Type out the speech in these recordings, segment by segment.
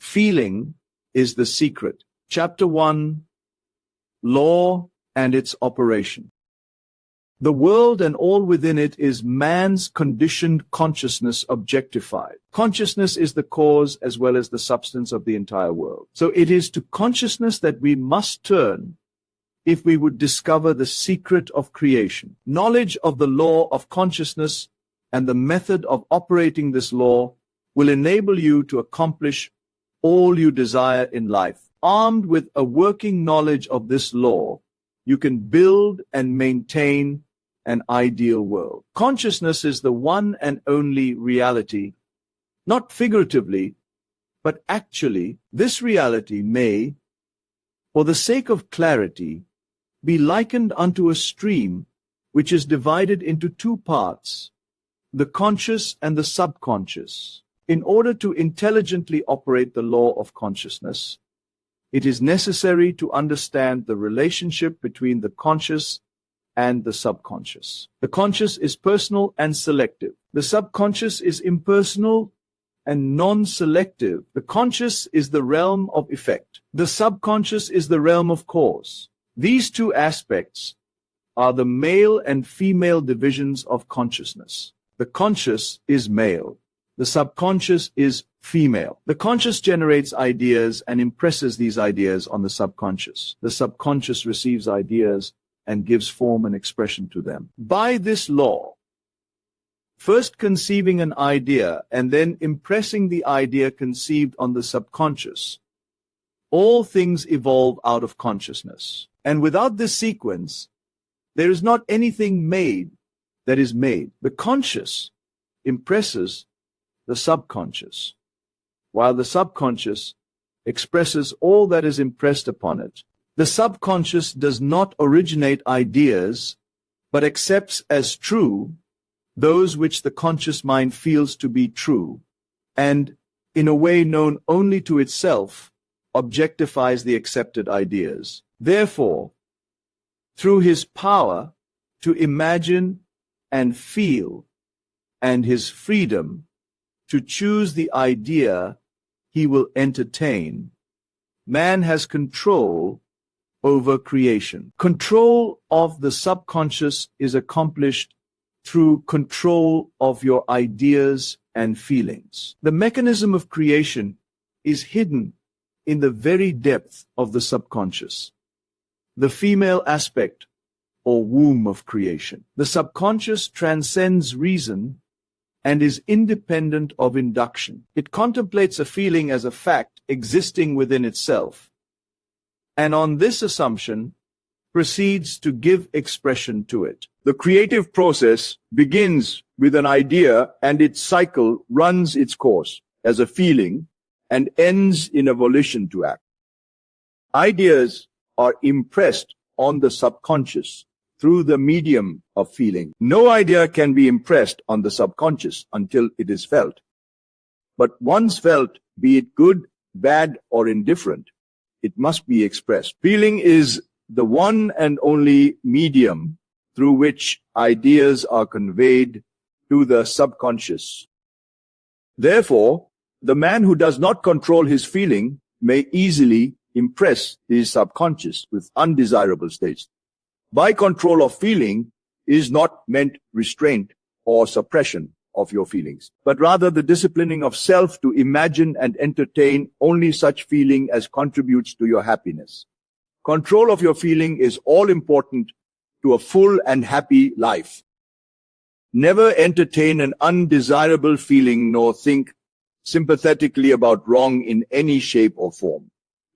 Feeling is the secret. Chapter 1: Law and its operation. The world and all within it is man's conditioned consciousness objectified. Consciousness is the cause as well as the substance of the entire world. So it is to consciousness that we must turn if we would discover the secret of creation. Knowledge of the law of consciousness and the method of operating this law will enable you to accomplish all you desire in life. Armed with a working knowledge of this law, you can build and maintain an ideal world. Consciousness is the one and only reality, not figuratively, but actually. This reality may, for the sake of clarity, be likened unto a stream which is divided into two parts, the conscious and the subconscious. In order to intelligently operate the law of consciousness, it is necessary to understand the relationship between the conscious and the subconscious. The conscious is personal and selective. The subconscious is impersonal and non-selective. The conscious is the realm of effect. The subconscious is the realm of cause. These two aspects are the male and female divisions of consciousness. The conscious is male. The subconscious is female. The conscious generates ideas and impresses these ideas on the subconscious. The subconscious receives ideas and gives form and expression to them. By this law, first conceiving an idea and then impressing the idea conceived on the subconscious, all things evolve out of consciousness. And without this sequence, there is not anything made that is made. The conscious impresses the subconscious, while the subconscious expresses all that is impressed upon it. The subconscious does not originate ideas, but accepts as true those which the conscious mind feels to be true, and, in a way known only to itself, objectifies the accepted ideas. Therefore, through his power to imagine and feel, and his freedom to choose the idea he will entertain, man has control over creation. Control of the subconscious is accomplished through control of your ideas and feelings. The mechanism of creation is hidden in the very depth of the subconscious, the female aspect or womb of creation. The subconscious transcends reason and is independent of induction. It contemplates a feeling as a fact existing within itself, and on this assumption proceeds to give expression to it. The creative process begins with an idea, and its cycle runs its course as a feeling and ends in a volition to act. Ideas are impressed on the subconscious through the medium of feeling. No idea can be impressed on the subconscious until it is felt. But once felt, be it good, bad, or indifferent, it must be expressed. Feeling is the one and only medium through which ideas are conveyed to the subconscious. Therefore, the man who does not control his feeling may easily impress his subconscious with undesirable states. By control of feeling is not meant restraint or suppression of your feelings, but rather the disciplining of self to imagine and entertain only such feeling as contributes to your happiness. Control of your feeling is all important to a full and happy life. Never entertain an undesirable feeling nor think sympathetically about wrong in any shape or form.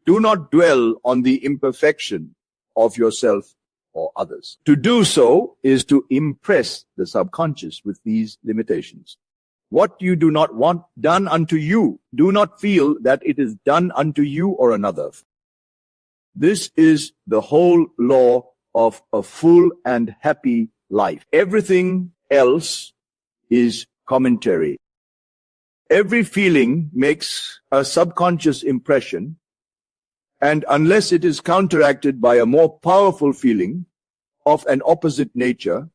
Do not dwell on the imperfection of yourself or others. To do so is to impress the subconscious with these limitations. What you do not want done unto you, do not feel that it is done unto you or another. This is the whole law of a full and happy life. Everything else is commentary. Every feeling makes a subconscious impression, and unless it is counteracted by a more powerful feeling of an opposite nature,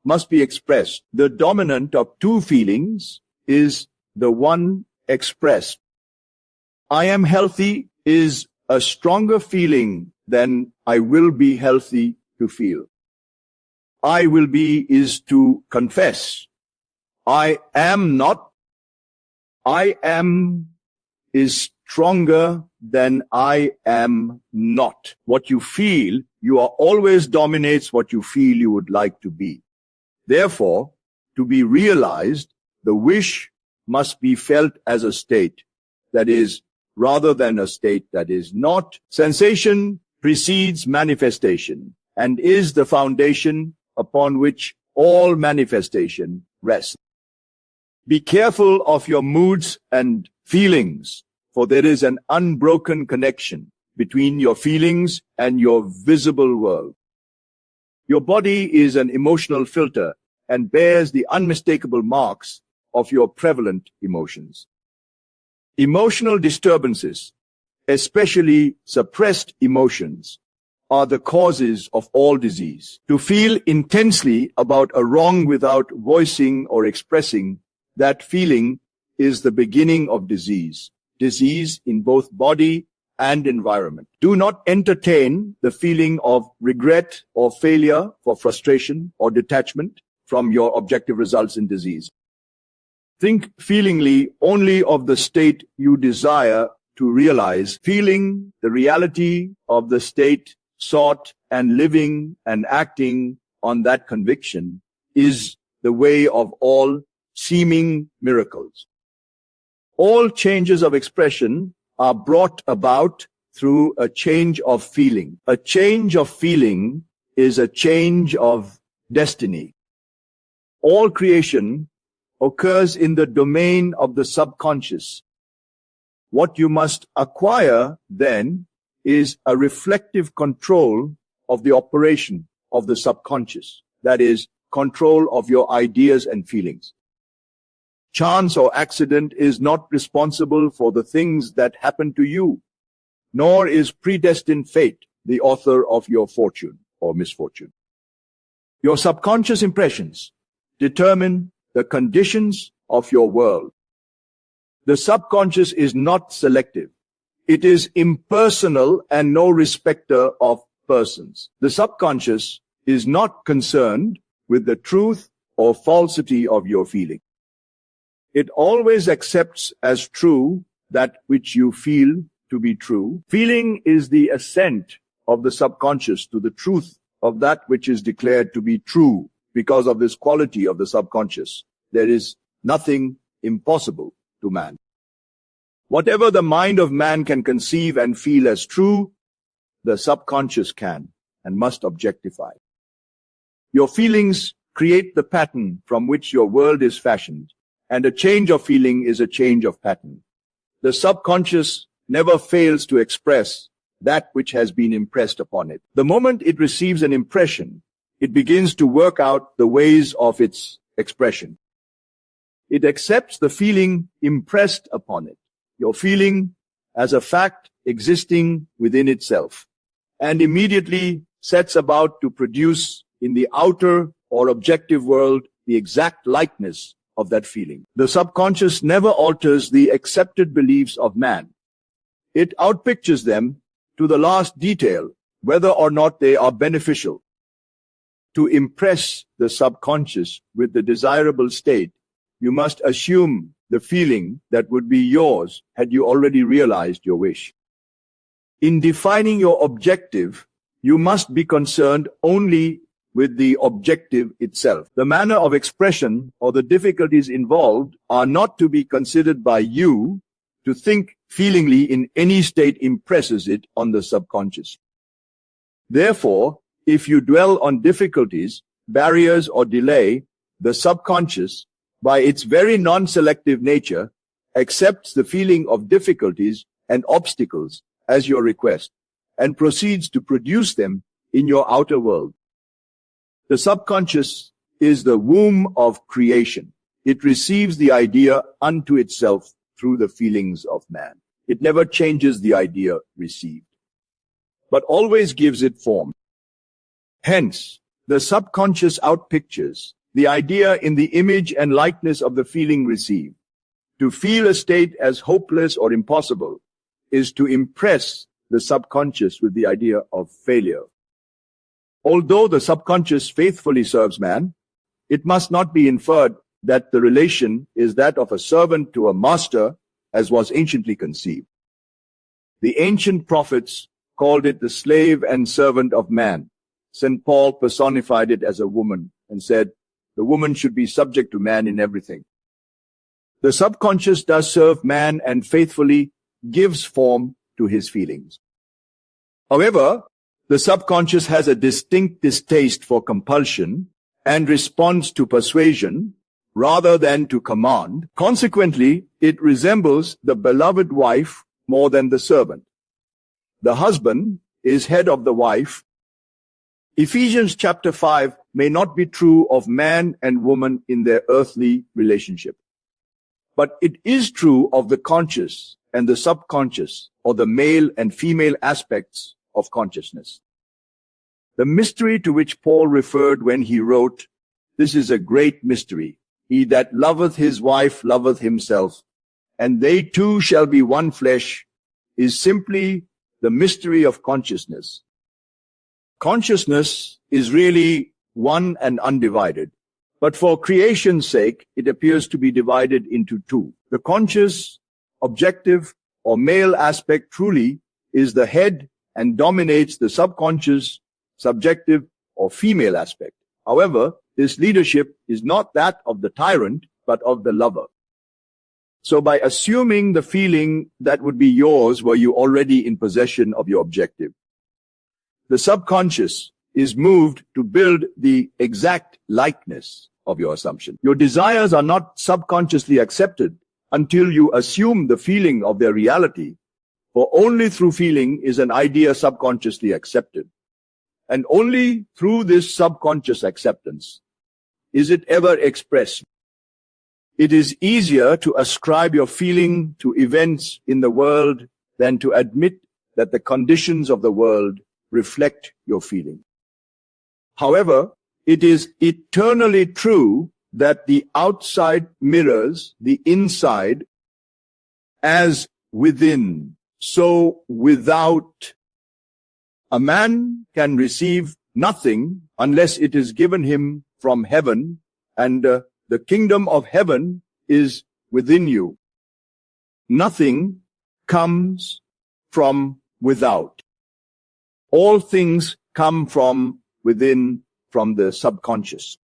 must be expressed. The dominant of two feelings is the one expressed. I am healthy is a stronger feeling than I will be healthy to feel. I will be is to confess. I am not. I am is stronger than I am not. What you feel, you are always dominates what you feel you would like to be. Therefore, to be realized, the wish must be felt as a state that is, rather than a state that is not. Sensation precedes manifestation and is the foundation upon which all manifestation rests. Be careful of your moods and feelings, for there is an unbroken connection between your feelings and your visible world. Your body is an emotional filter and bears the unmistakable marks of your prevalent emotions. Emotional disturbances, especially suppressed emotions, are the causes of all disease. To feel intensely about a wrong without voicing or expressing that feeling is the beginning of disease. Disease in both body and environment. Do not entertain the feeling of regret or failure for frustration or detachment from your objective results in disease. Think feelingly only of the state you desire to realize. Feeling the reality of the state sought and living and acting on that conviction is the way of all seeming miracles. All changes of expression are brought about through a change of feeling. A change of feeling is a change of destiny. All creation occurs in the domain of the subconscious. What you must acquire, then, is a reflective control of the operation of the subconscious. That is, control of your ideas and feelings. Chance or accident is not responsible for the things that happen to you, nor is predestined fate the author of your fortune or misfortune. Your subconscious impressions determine the conditions of your world. The subconscious is not selective. It is impersonal and no respecter of persons. The subconscious is not concerned with the truth or falsity of your feeling. It always accepts as true that which you feel to be true. Feeling is the assent of the subconscious to the truth of that which is declared to be true. Because of this quality of the subconscious, there is nothing impossible to man. Whatever the mind of man can conceive and feel as true, the subconscious can and must objectify. Your feelings create the pattern from which your world is fashioned, and a change of feeling is a change of pattern. The subconscious never fails to express that which has been impressed upon it. The moment it receives an impression, it begins to work out the ways of its expression. It accepts the feeling impressed upon it, your feeling as a fact existing within itself, and immediately sets about to produce in the outer or objective world the exact likeness of that feeling. The subconscious never alters the accepted beliefs of man. It outpictures them to the last detail, whether or not they are beneficial. To impress the subconscious with the desirable state, you must assume the feeling that would be yours had you already realized your wish. In defining your objective, you must be concerned only with the objective itself. The manner of expression or the difficulties involved are not to be considered by you. To think feelingly in any state impresses it on the subconscious. Therefore, if you dwell on difficulties, barriers, or delay, the subconscious, by its very non-selective nature, accepts the feeling of difficulties and obstacles as your request, and proceeds to produce them in your outer world. The subconscious is the womb of creation. It receives the idea unto itself through the feelings of man. It never changes the idea received, but always gives it form. Hence, the subconscious outpictures the idea in the image and likeness of the feeling received. To feel a state as hopeless or impossible is to impress the subconscious with the idea of failure. Although the subconscious faithfully serves man, it must not be inferred that the relation is that of a servant to a master, as was anciently conceived. The ancient prophets called it the slave and servant of man. St. Paul personified it as a woman and said, the woman should be subject to man in everything. The subconscious does serve man and faithfully gives form to his feelings. However, the subconscious has a distinct distaste for compulsion and responds to persuasion rather than to command. Consequently, it resembles the beloved wife more than the servant. The husband is head of the wife. Ephesians chapter 5 may not be true of man and woman in their earthly relationship, but it is true of the conscious and the subconscious, or the male and female aspects of consciousness. The mystery to which Paul referred when he wrote, "This is a great mystery. He that loveth his wife loveth himself, and they two shall be one flesh," is simply the mystery of consciousness. Consciousness is really one and undivided, but for creation's sake, it appears to be divided into two. The conscious, objective, or male aspect truly is the head and dominates the subconscious, subjective, or female aspect. However, this leadership is not that of the tyrant, but of the lover. So by assuming the feeling that would be yours were you already in possession of your objective, the subconscious is moved to build the exact likeness of your assumption. Your desires are not subconsciously accepted until you assume the feeling of their reality, for only through feeling is an idea subconsciously accepted. And only through this subconscious acceptance is it ever expressed. It is easier to ascribe your feeling to events in the world than to admit that the conditions of the world reflect your feeling. However, it is eternally true that the outside mirrors the inside, as within, so without. A man can receive nothing unless it is given him from heaven, and the kingdom of heaven is within you. Nothing comes from without. All things come from within, from the subconscious.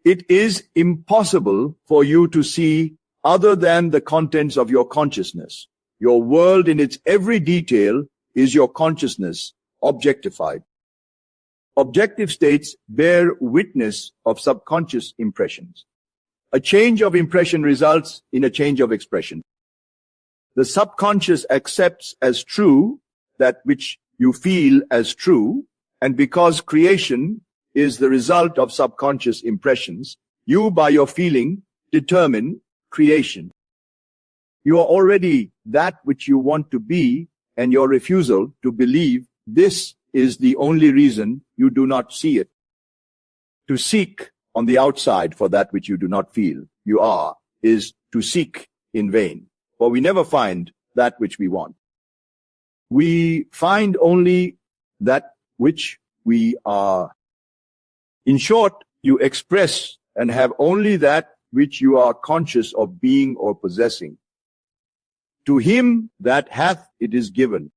It is impossible for you to see other than the contents of your consciousness. Your world in its every detail is your consciousness objectified. Objective states bear witness of subconscious impressions. A change of impression results in a change of expression. The subconscious accepts as true that which you feel as true, and because creation is the result of subconscious impressions, you, by your feeling, determine creation. You are already that which you want to be, and your refusal to believe this is the only reason you do not see it. To seek on the outside for that which you do not feel you are is to seek in vain, for we never find that which we want. We find only that which we are. In short, you express and have only that which you are conscious of being or possessing. To him that hath it is given.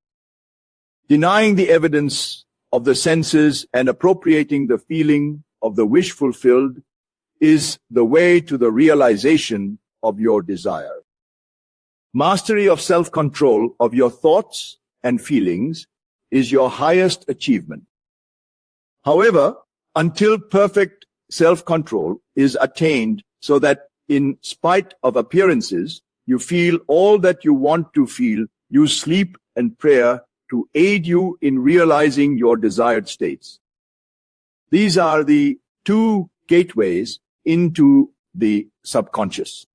Denying the evidence of the senses and appropriating the feeling of the wish fulfilled is the way to the realization of your desire. Mastery of self-control of your thoughts and feelings is your highest achievement. However, until perfect self-control is attained so that in spite of appearances, you feel all that you want to feel, use sleep and prayer to aid you in realizing your desired states. These are the two gateways into the subconscious.